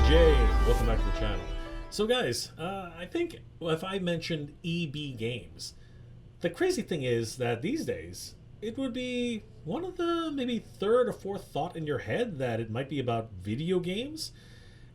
Jay, welcome back to the channel. So guys, I think if I mentioned EB Games, the crazy thing is that these days, it would be one of the maybe third or fourth thought in your head that it might be about video games.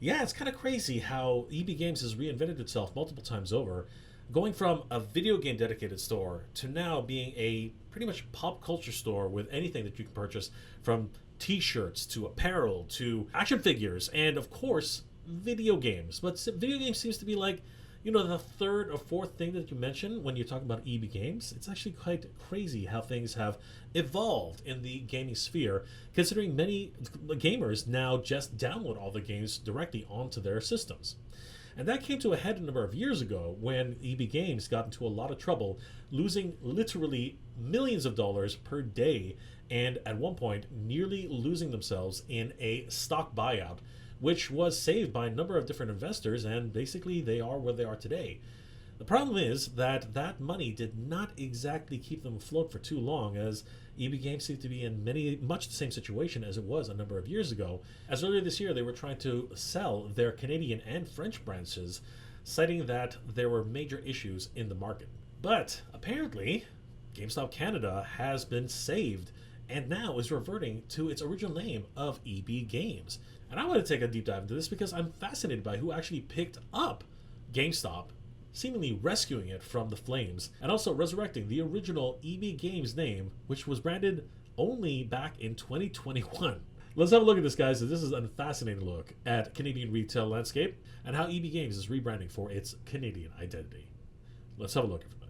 Yeah, it's kind of crazy how EB Games has reinvented itself multiple times over, going from a video game dedicated store to now being a pretty much pop culture store with anything that you can purchase, from t-shirts to apparel to action figures and of course video games. But video games seems to be like, you know, the third or fourth thing that you mention when you talk about EB Games. It's actually quite crazy how things have evolved in the gaming sphere, considering many gamers now just download all the games directly onto their systems. And that came to a head a number of years ago when EB Games got into a lot of trouble, losing literally millions of dollars per day, and at one point nearly losing themselves in a stock buyout, which was saved by a number of different investors, and basically they are where they are today. The problem is that that money did not exactly keep them afloat for too long, as EB Games seemed to be in much the same situation as it was a number of years ago, as earlier this year they were trying to sell their Canadian and French branches, citing that there were major issues in the market. But apparently, GameStop Canada has been saved and now is reverting to its original name of EB Games. And I want to take a deep dive into this because I'm fascinated by who actually picked up GameStop, seemingly rescuing it from the flames, and also resurrecting the original EB Games name, which was branded only back in 2021. Let's have a look at this, guys. This is a fascinating look at Canadian retail landscape and how EB Games is rebranding for its Canadian identity. Let's have a look, everybody.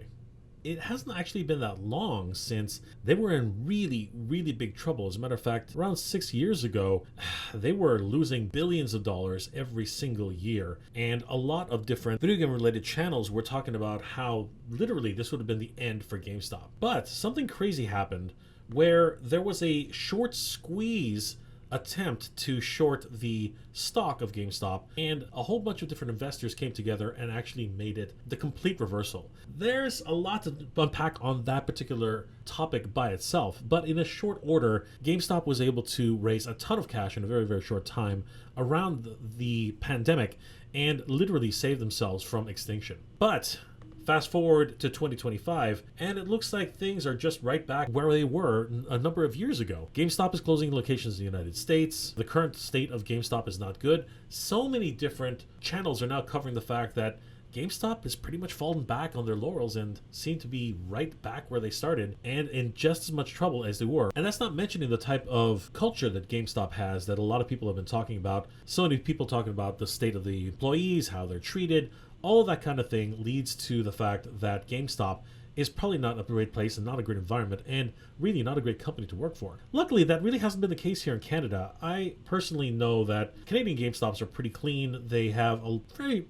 It hasn't actually been that long since they were in really, really big trouble. As a matter of fact, around 6 years ago, they were losing billions of dollars every single year. And a lot of different video game related channels were talking about how literally this would have been the end for GameStop. But something crazy happened where there was a short squeeze attempt to short the stock of GameStop, and a whole bunch of different investors came together and actually made it the complete reversal. There's a lot to unpack on that particular topic by itself, but in a short order, GameStop was able to raise a ton of cash in a very, very short time around the pandemic and literally save themselves from extinction. But fast forward to 2025, and it looks like things are just right back where they were a number of years ago. GameStop is closing locations in the United States. The current state of GameStop is not good. So many different channels are now covering the fact that GameStop has pretty much fallen back on their laurels and seem to be right back where they started and in just as much trouble as they were. And that's not mentioning the type of culture that GameStop has that a lot of people have been talking about. So many people talking about the state of the employees, how they're treated. All of that kind of thing leads to the fact that GameStop is probably not a great place and not a great environment and really not a great company to work for. Luckily, that really hasn't been the case here in Canada. I personally know that Canadian GameStops are pretty clean. They have a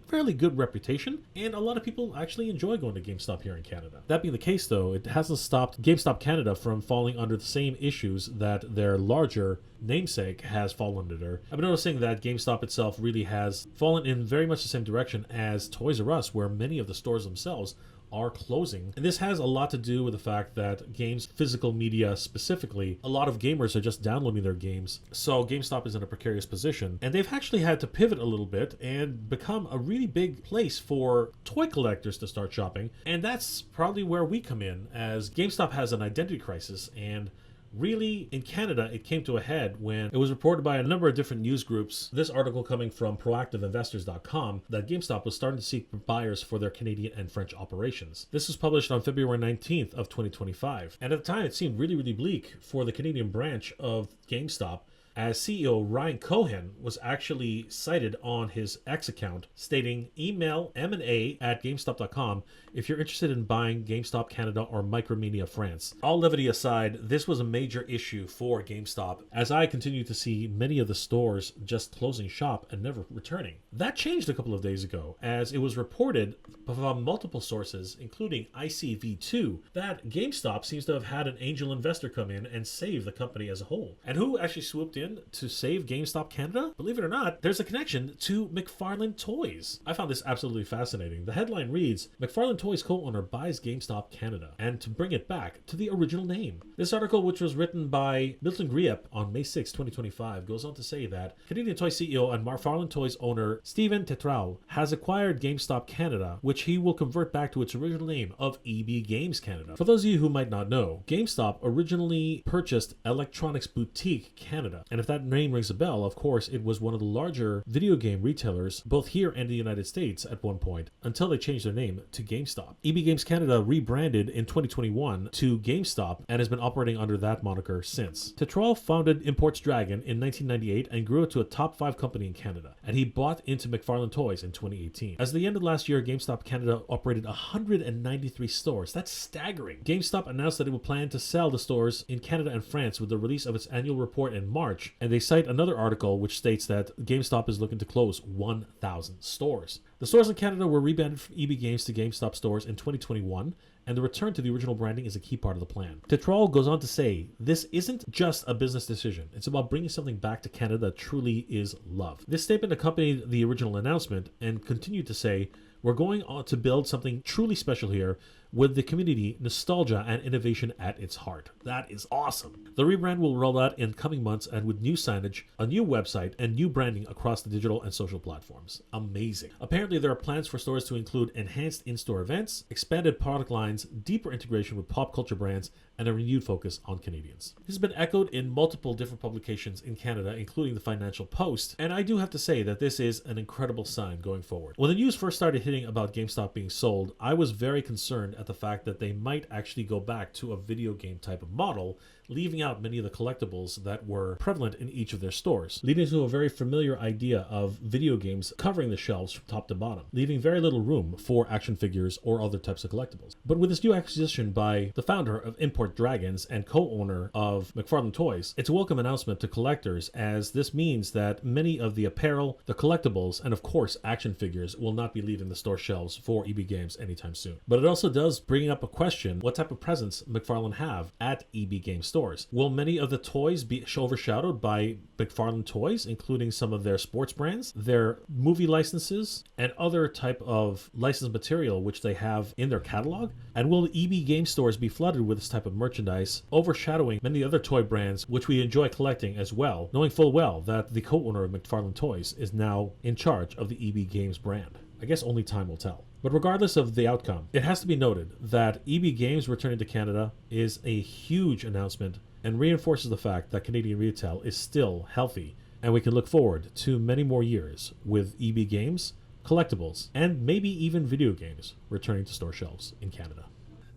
fairly good reputation, and a lot of people actually enjoy going to GameStop here in Canada. That being the case, though, it hasn't stopped GameStop Canada from falling under the same issues that their larger namesake has fallen under. I've been noticing that GameStop itself really has fallen in very much the same direction as Toys R Us, where many of the stores themselves are closing. And this has a lot to do with the fact that games, physical media specifically, a lot of gamers are just downloading their games. So GameStop is in a precarious position. And they've actually had to pivot a little bit and become a really big place for toy collectors to start shopping. And that's probably where we come in, as GameStop has an identity crisis. And really, in Canada, it came to a head when it was reported by a number of different news groups, this article coming from proactiveinvestors.com, that GameStop was starting to seek buyers for their Canadian and French operations. This was published on February 19th of 2025. And at the time, it seemed really, really bleak for the Canadian branch of GameStop, as CEO Ryan Cohen was actually cited on his X account stating, email M&A@GameStop.com if you're interested in buying GameStop Canada or Micromania France. All levity aside, this was a major issue for GameStop, as I continue to see many of the stores just closing shop and never returning. That changed a couple of days ago, as it was reported from multiple sources, including ICV2, that GameStop seems to have had an angel investor come in and save the company as a whole. And who actually swooped in in to save GameStop Canada? Believe it or not, there's a connection to McFarlane Toys. I found this absolutely fascinating. The headline reads, McFarlane Toys co-owner buys GameStop Canada, and to bring it back to the original name. This article, which was written by Milton Griep on May 6, 2025, goes on to say that Canadian Toy CEO and McFarlane Toys owner Stephen Tetrao has acquired GameStop Canada, which he will convert back to its original name of EB Games Canada. For those of you who might not know, GameStop originally purchased Electronics Boutique Canada, and if that name rings a bell, of course, it was one of the larger video game retailers both here and in the United States at one point, until they changed their name to GameStop. EB Games Canada rebranded in 2021 to GameStop and has been operating under that moniker since. Tetrao founded Imports Dragon in 1998 and grew it to a top 5 company in Canada, and he bought into McFarlane Toys in 2018. As of the end of last year, GameStop Canada operated 193 stores. That's staggering. GameStop announced that it would plan to sell the stores in Canada and France with the release of its annual report in March, and they cite another article which states that GameStop is looking to close 1,000 stores. The stores in Canada were rebranded from EB Games to GameStop stores in 2021, and the return to the original branding is a key part of the plan. Tetrao goes on to say, this isn't just a business decision. It's about bringing something back to Canada that truly is love. This statement accompanied the original announcement and continued to say, we're going on to build something truly special here with the community, nostalgia, and innovation at its heart. That is awesome. The rebrand will roll out in coming months and with new signage, a new website, and new branding across the digital and social platforms. Amazing. Apparently, there are plans for stores to include enhanced in-store events, expanded product lines, deeper integration with pop culture brands, and a renewed focus on Canadians. This has been echoed in multiple different publications in Canada, including the Financial Post, and I do have to say that this is an incredible sign going forward. When the news first started hitting about GameStop being sold, I was very concerned at the fact that they might actually go back to a video game type of model, leaving out many of the collectibles that were prevalent in each of their stores, leading to a very familiar idea of video games covering the shelves from top to bottom, leaving very little room for action figures or other types of collectibles. But with this new acquisition by the founder of Import Dragons and co-owner of McFarlane Toys, it's a welcome announcement to collectors, as this means that many of the apparel, the collectibles, and of course action figures will not be leaving the store shelves for EB Games anytime soon. But it also does bring up a question, what type of presence McFarlane have at EB Games stores? Will many of the toys be overshadowed by McFarlane Toys, including some of their sports brands, their movie licenses, and other type of licensed material which they have in their catalog? And will EB Game stores be flooded with this type of merchandise, overshadowing many other toy brands which we enjoy collecting as well, knowing full well that the co-owner of McFarlane Toys is now in charge of the EB Games brand? I guess only time will tell. But regardless of the outcome, it has to be noted that EB Games returning to Canada is a huge announcement and reinforces the fact that Canadian retail is still healthy, and we can look forward to many more years with EB Games, collectibles, and maybe even video games returning to store shelves in Canada.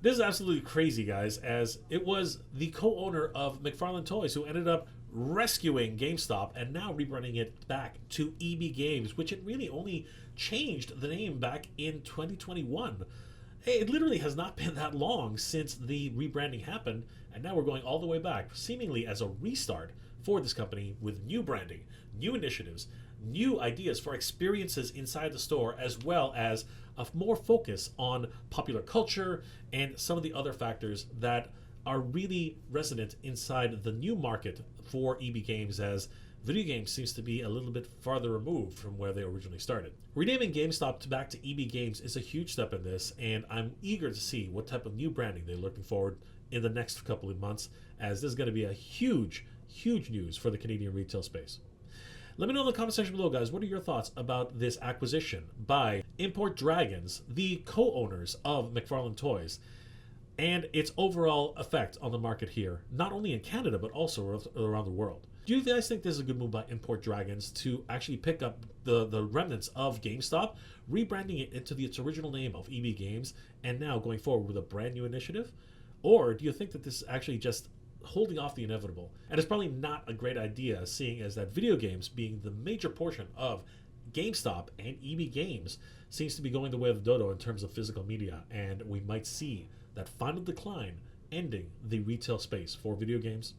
This is absolutely crazy, guys, as it was the co-owner of McFarlane Toys who ended up rescuing GameStop and now rebranding it back to EB Games, which it really only changed the name back in 2021. It literally has not been that long since the rebranding happened, and now we're going all the way back, seemingly as a restart for this company with new branding, new initiatives, new ideas for experiences inside the store, as well as a more focus on popular culture and some of the other factors that are really resonant inside the new market for EB Games, as video games seems to be a little bit farther removed from where they originally started. Renaming GameStop back to EB Games is a huge step in this, and I'm eager to see what type of new branding they're looking forward in the next couple of months, as this is going to be a huge news for the Canadian retail space. Let me know in the comment section below, guys, what are your thoughts about this acquisition by Import Dragons, the co-owners of McFarlane Toys, and its overall effect on the market here, not only in Canada, but also around the world. Do you guys think this is a good move by Import Dragons to actually pick up the remnants of GameStop, rebranding it into its original name of EB Games, and now going forward with a brand new initiative? Or do you think that this is actually just holding off the inevitable? And it's probably not a great idea, seeing as that video games being the major portion of GameStop and EB Games seems to be going the way of the dodo in terms of physical media, and we might see that final decline ending the retail space for video games.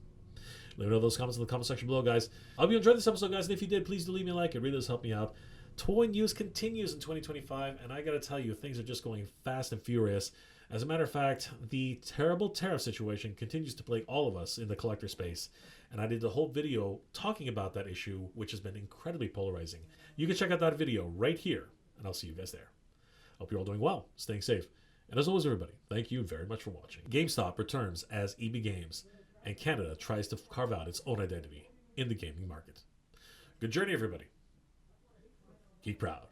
Let me know those comments in the comment section below, guys. I hope you enjoyed this episode, guys, and if you did, please do leave me a like. It really does help me out. Toy news continues in 2025, and I gotta tell you, things are just going fast and furious. As a matter of fact, the terrible tariff situation continues to plague all of us in the collector space, and I did the whole video talking about that issue, which has been incredibly polarizing. You can check out that video right here, and I'll see you guys there. Hope you're all doing well, staying safe. And as always, everybody, thank you very much for watching. GameStop returns as EB Games, and Canada tries to carve out its own identity in the gaming market. Good journey, everybody. Geek proud.